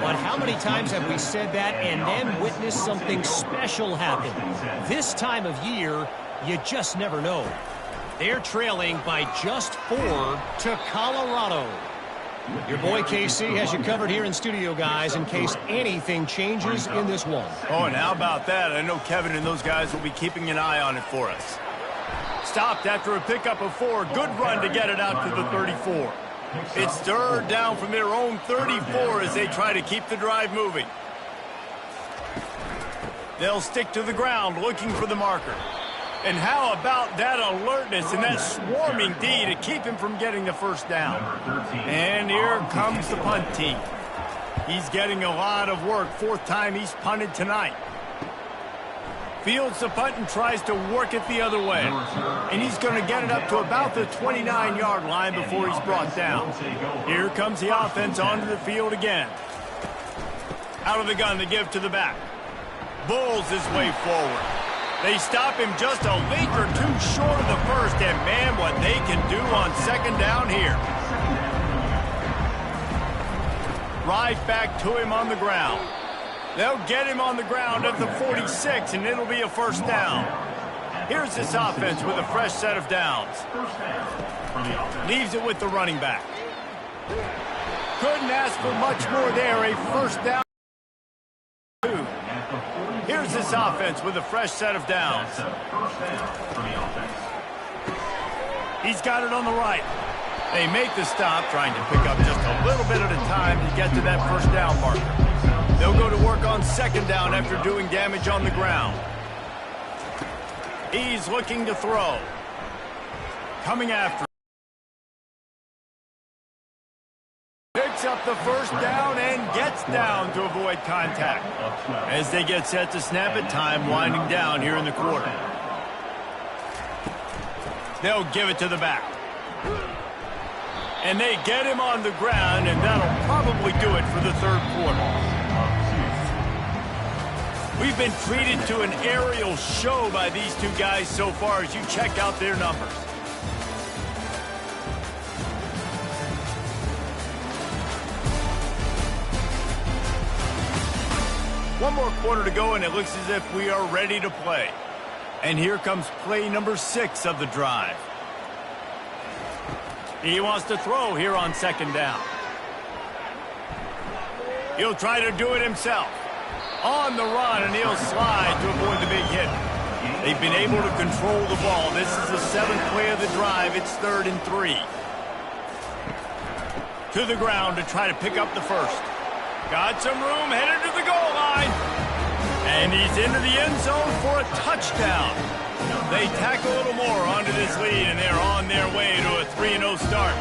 but how many times have we said that and then witnessed something special happen? This time of year, you just never know. They're trailing by just 4 to Colorado. Your boy KC has you covered here in studio, guys, in case anything changes in this one. Oh, and how about that? I know Kevin and those guys will be keeping an eye on it for us. Stopped after a pickup of 4. Good run to get it out to the 34. It's 3rd down from their own 34 as they try to keep the drive moving. They'll stick to the ground looking for the marker. And how about that alertness and that swarming D to keep him from getting the first down? And here comes the punt team. He's getting a lot of work. 4th time he's punted tonight. Fields the punt and tries to work it the other way. And he's going to get it up to about the 29-yard line before he's brought down. Here comes the offense onto the field again. Out of the gun, they give to the back. Bulls his way forward. They stop him just a length or 2 short of the first, and man, what they can do on 2nd down here. Right back to him on the ground. They'll get him on the ground at the 46, and it'll be a 1st down. Here's this offense with a fresh set of downs. Leaves it with the running back. Couldn't ask for much more there, a 1st down. Here's this offense with a fresh set of downs. He's got it on the right. They make the stop, trying to pick up just a little bit at a time to get to that 1st down marker. They'll go to work on 2nd down after doing damage on the ground. He's looking to throw. Coming after. Picks up the 1st down and gets down to avoid contact. As they get set to snap it, time winding down here in the quarter. They'll give it to the back. And they get him on the ground, and that'll probably do it for the 3rd quarter. We've been treated to an aerial show by these 2 guys so far as you check out their numbers. One more quarter to go, and it looks as if we are ready to play. And here comes play number 6 of the drive. He wants to throw here on 2nd down. He'll try to do it himself. On the run, and he'll slide to avoid the big hit. They've been able to control the ball. This is the 7th play of the drive. It's 3rd and 3. To the ground to try to pick up the 1st. Got some room, headed to the goal line. And he's into the end zone for a touchdown. They tack a little more onto this lead, and they're on their way to a 3-0 start.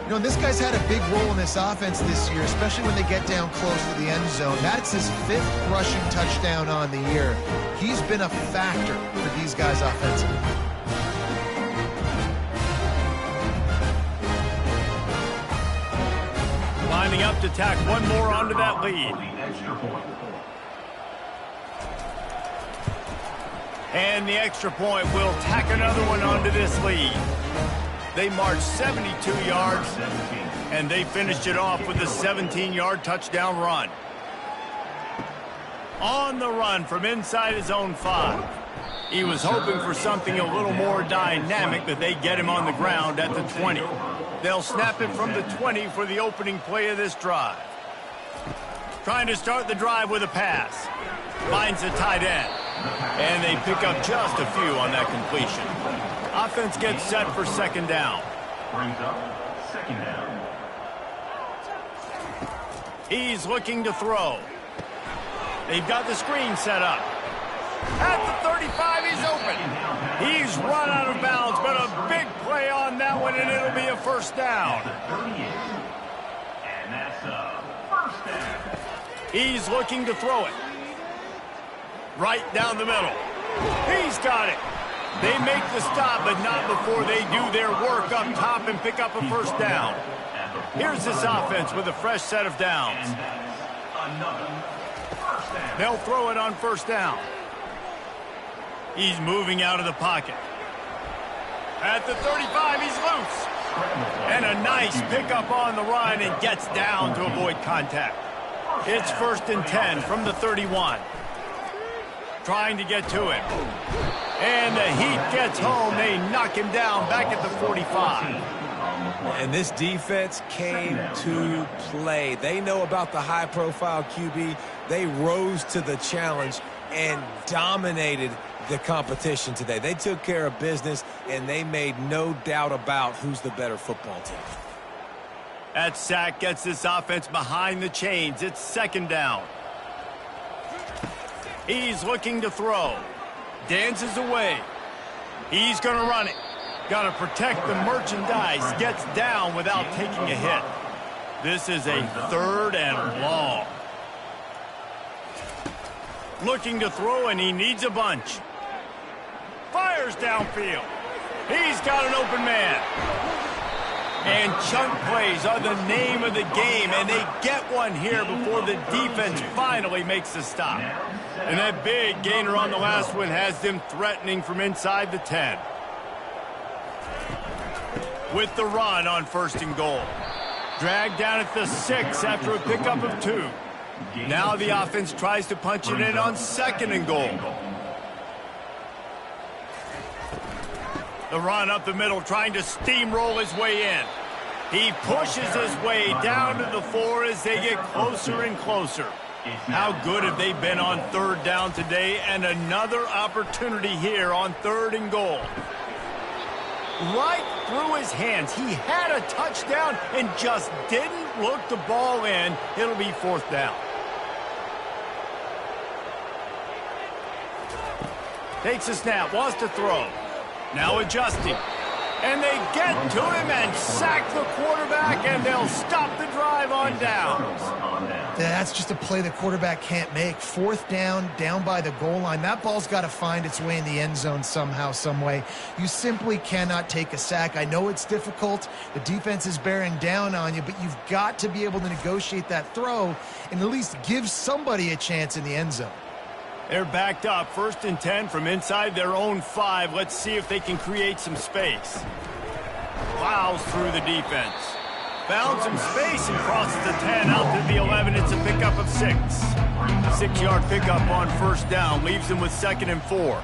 You know, this guy's had a big role in this offense this year, especially when they get down close to the end zone. That's his 5th rushing touchdown on the year. He's been a factor for these guys offensively. Lining up to tack one more onto that lead. And the extra point will tack another one onto this lead. They marched 72 yards, and they finished it off with a 17-yard touchdown run. On the run from inside his own 5. He was hoping for something a little more dynamic, but they get him on the ground at the 20. They'll snap it from the 20 for the opening play of this drive. Trying to start the drive with a pass. Finds the tight end. And they pick up just a few on that completion. Offense gets set for 2nd down. Brings up second down. He's looking to throw. They've got the screen set up. At the 35, he's open. He's run out of bounds, but a big play on that one, and it'll be a first down. And that's a first down. He's looking to throw it. Right down the middle. He's got it. They make the stop, but not before they do their work up top and pick up a first down. Here's this offense with a fresh set of downs. They'll throw it on first down. He's moving out of the pocket. At the 35, he's loose. And a nice pickup on the run and gets down to avoid contact. It's 1st and 10 from the 31. Trying to get to it. And the heat gets home. They knock him down back at the 45. And this defense came to play. They know about the high-profile QB. They rose to the challenge and dominated the competition today. They took care of business, and they made no doubt about who's the better football team. That sack gets this offense behind the chains. It's second down. He's looking to throw. Dances away. He's going to run it. Got to protect the merchandise. Gets down without taking a hit. This is a 3rd and long. Looking to throw, and he needs a bunch. Fires downfield. He's got an open man. And chunk plays are the name of the game, and they get one here before the defense finally makes the stop. And that big gainer on the last one has them threatening from inside the 10. With the run on 1st and goal. Dragged down at the 6 after a pickup of 2. Now the offense tries to punch it in on 2nd and goal. The run up the middle, trying to steamroll his way in. He pushes his way down to the 4 as they get closer and closer. How good have they been on 3rd down today? And another opportunity here on 3rd and goal. Right through his hands. He had a touchdown and just didn't look the ball in. It'll be 4th down. Takes a snap, wants to throw. Now adjusting. And they get to him and sack the quarterback, and they'll stop the drive on downs. That's just a play the quarterback can't make. 4th down, down by the goal line. That ball's got to find its way in the end zone somehow, some way. You simply cannot take a sack. I know it's difficult. The defense is bearing down on you, but you've got to be able to negotiate that throw and at least give somebody a chance in the end zone. They're backed up, 1st and 10 from inside their own 5. Let's see if they can create some space. Plows through the defense. Found some space and crosses the 10 out to the 11. It's a pickup of 6. 6-yard pickup on 1st down. Leaves them with 2nd and 4.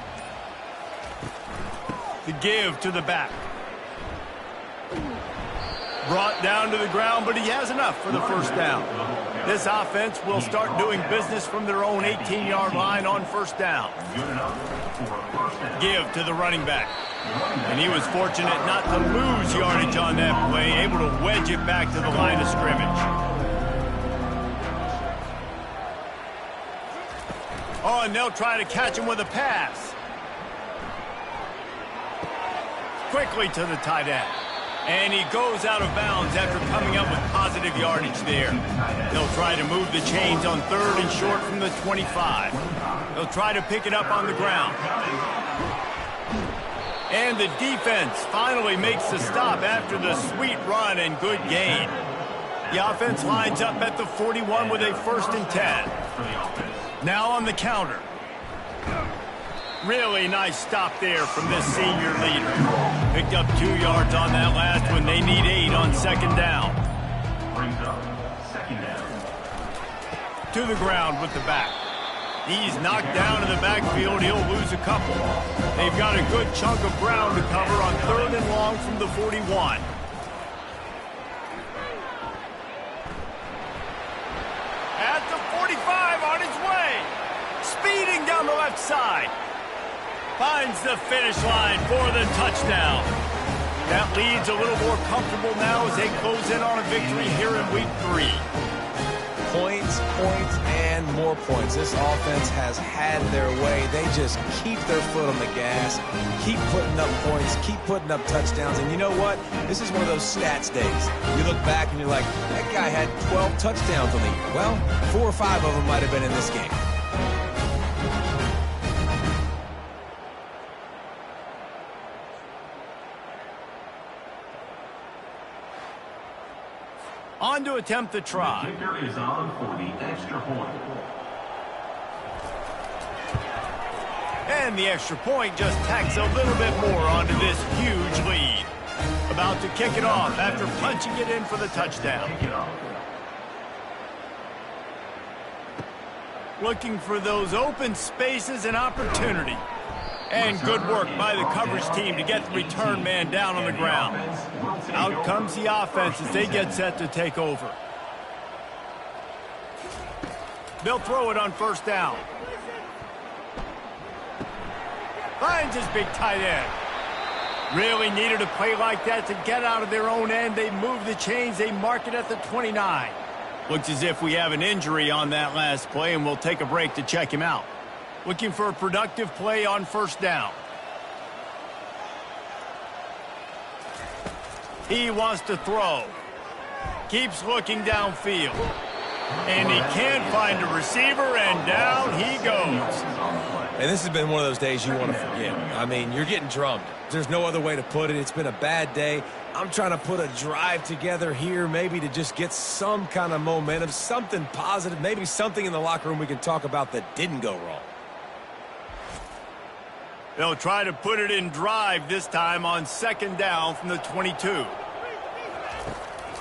The give to the back. Brought down to the ground, but he has enough for the 1st down. This offense will start doing business from their own 18-yard line on 1st down. Give to the running back. And he was fortunate not to lose yardage on that play, able to wedge it back to the line of scrimmage. Oh, and they'll try to catch him with a pass. Quickly to the tight end. And he goes out of bounds after coming up with positive yardage there. They'll try to move the chains on 3rd and short from the 25. They'll try to pick it up on the ground. And the defense finally makes the stop after the sweet run and good gain. The offense lines up at the 41 with a 1st and 10. Now on the counter. Really nice stop there from this senior leader. Picked up 2 yards on that last one. They need 8 on 2nd down. Brings up 2nd down. To the ground with the back. He's knocked down in the backfield. He'll lose a couple. They've got a good chunk of ground to cover on 3rd and long from the 41. At the 45 on his way. Speeding down the left side. Finds the finish line for the touchdown. That lead's a little more comfortable now as they close in on a victory here in week 3. Points, points, and more points. This offense has had their way. They just keep their foot on the gas, keep putting up points, keep putting up touchdowns. And you know what? This is one of those stats days. You look back and you're like, that guy had 12 touchdowns on the year. Well, 4 or 5 of them might have been in this game. On to attempt the try. The kicker is on for the extra point. And the extra point just tacks a little bit more onto this huge lead. About to kick it off after punching it in for the touchdown. Looking for those open spaces and opportunity. And good work by the coverage team to get the return man down on the ground. Out comes the offense as they get set to take over. They'll throw it on first down. Finds his big tight end. Really needed a play like that to get out of their own end. They move the chains. They mark it at the 29. Looks as if we have an injury on that last play, and we'll take a break to check him out. Looking for a productive play on first down. He wants to throw. Keeps looking downfield. And he can't find a receiver, and down he goes. And this has been one of those days you want to forget. I mean, you're getting drummed. There's no other way to put it. It's been a bad day. I'm trying to put a drive together here, maybe to just get some kind of momentum, something positive, maybe something in the locker room we can talk about that didn't go wrong. They'll try to put it in drive this time on second down from the 22.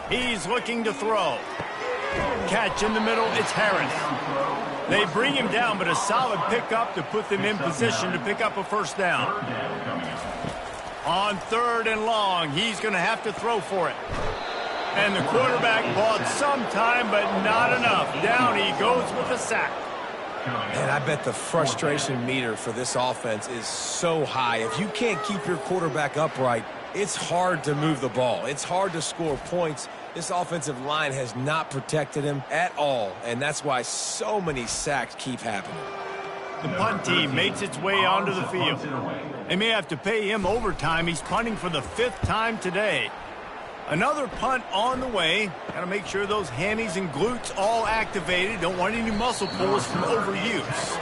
He's looking to throw. Catch in the middle, it's Harris. They bring him down, but a solid pickup to put them in position to pick up a first down. On third and long, he's going to have to throw for it. And the quarterback bought some time, but not enough. Down he goes with a sack. And I bet the frustration meter for this offense is so high. If you can't keep your quarterback upright, it's hard to move the ball. It's hard to score points. This offensive line has not protected him at all, and that's why so many sacks keep happening. The punt team makes its way onto the field. They may have to pay him overtime. He's punting for the 5th time today. Another punt on the way. Got to make sure those hammies and glutes all activated. Don't want any muscle pulls from overuse.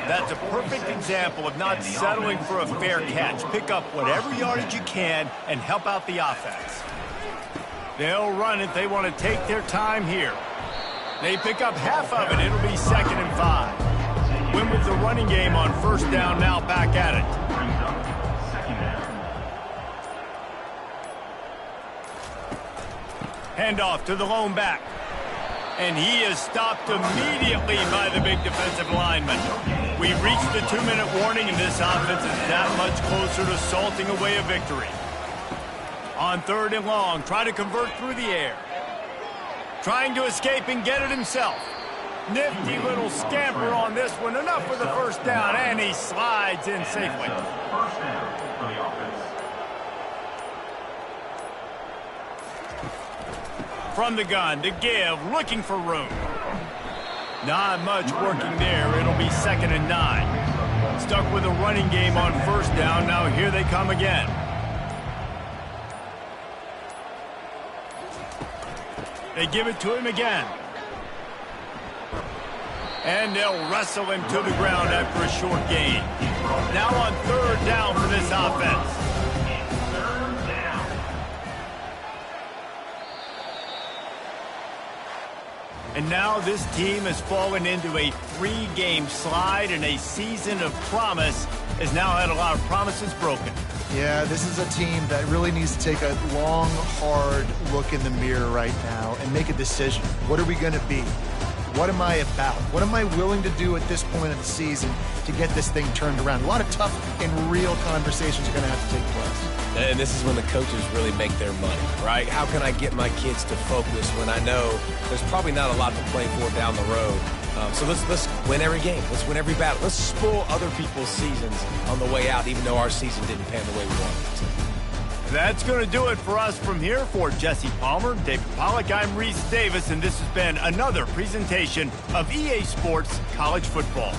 That's a perfect example of not settling for a fair catch. Pick up whatever yardage you can and help out the offense. They'll run it. They want to take their time here. They pick up half of it. It'll be 2nd and 5. Win with the running game on first down, now back at it. Handoff to the lone back. And he is stopped immediately by the big defensive lineman. We reached the 2-minute warning, and this offense is that much closer to salting away a victory. On third and long, try to convert through the air. Trying to escape and get it himself. Nifty little scamper on this one. Enough for the first down, and he slides in safely. First down for the offense. From the gun to give, looking for room. Not much working there. It'll be 2nd and 9. Stuck with a running game on first down. Now here they come again. They give it to him again. And they'll wrestle him to the ground after a short gain. Now on third down for this offense. And now this team has fallen into a 3-game slide, and a season of promise has now had a lot of promises broken. Yeah, this is a team that really needs to take a long, hard look in the mirror right now and make a decision. What are we going to be? What am I about? What am I willing to do at this point of the season to get this thing turned around? A lot of tough and real conversations are going to have to take place. And this is when the coaches really make their money, right? How can I get my kids to focus when I know there's probably not a lot to play for down the road? So let's win every game. Let's win every battle. Let's spoil other people's seasons on the way out, even though our season didn't pan the way we wanted it to. That's going to do it for us from here. For Jesse Palmer, David Pollack, I'm Reese Davis, and this has been another presentation of EA Sports College Football.